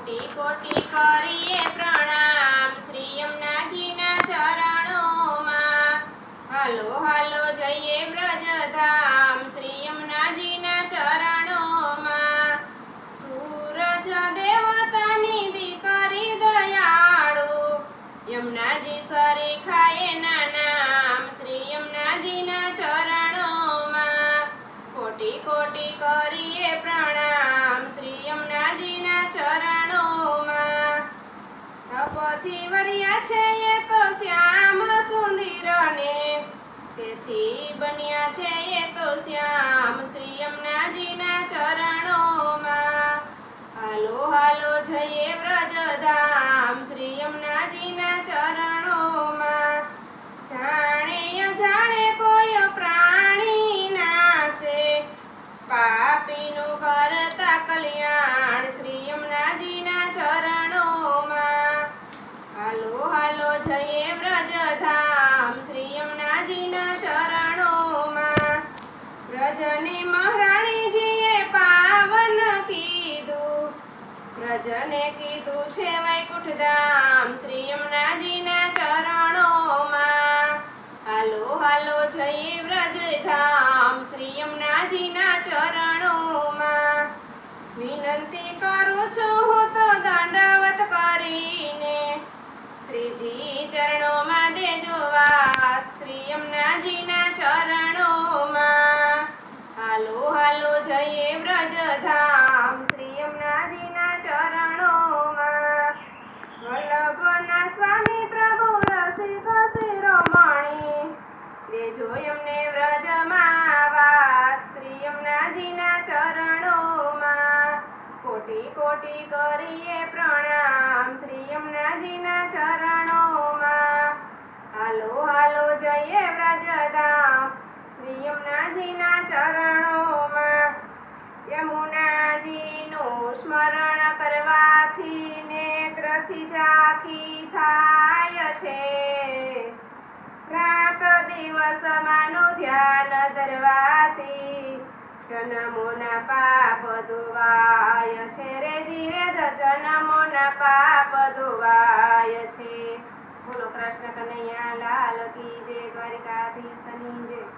કોટી કોટી કરીએ પ્રણામ શ્રી યમુનાજીના ચરણોમાં. હાલો હાલો જઈએ વ્રજધામ શ્રી યમુનાજીના ચરણોમાં. સૂરજ દેવતાની દીકરી દયાળુ યમુનાજી સરીખાએ નામ શ્રી યમુનાજીના ચરણોમાં. કોટી કોટી કરીએ પ્રણામ શ્રી યમુનાજીના ચરણોમાં. તપથી વર્યા છે એ તો શ્યામ સુંદરને, તેથી બન્યા છે એ તો શ્યામ શ્રી યમુનાજીના ચરણોમાં. હાલો હાલો જઈએ વ્રજધામ શ્રી યમુનાજીના ચરણોમાં. જાણે અજાણે કોઈ પ્રાણી નાશે, પાપીનું કરતા કલ્યાણ શ્રી યમુનાજીના ચરણોમાં. હાલો હાલો જઈએ વ્રજધામ શ્રી યમુનાજીના ચરણોમાં. વ્રજની મહારાણીજીએ પાવન કીધું, વ્રજને કીધું છે વૈકુંઠ ધામ શ્રી યમુનાજીના ચરણોમાં. હાલો હાલો જઈએ વ્રજધામ શ્રી યમુનાજીના ચરણોમાં. વિનંતી કરું છું હું તો દંડવત કરીને, શ્રીજી ચરણોમાં દેજો વાસ શ્રી યમુનાજીના ચરણોમાં. હાલો હાલો જઈએ વ્રજધામ શ્રી યમુનાજીના ચરણોમાં. વલ્લભના સ્વામી પ્રભુ રસિક શિરોમણી, દેજો એમને વ્રજમાં વાસ શ્રી યમુનાજીના ચરણોમાં. કોટી કોટી કરીએ પ્રણામ શ્રી યમુનાજીના ચરણોમાં. હાલો હાલો જઈએ વ્રજધામ શ્રી યમુનાજીના ચરણોમાં. યમુનાજીનું સ્મરણ કરવાથી નેત્રથી ઝાંખી થાય છે, રાત દિવસ માનું ધ્યાન ધરવાથી જન્મોના પાપ ધોવાય છે રે જીરે જન્મોના પાપ ધોવાય છે. બોલો કૃષ્ણ કનૈયા લાલ કી જય, દ્વારિકાધીશની જય.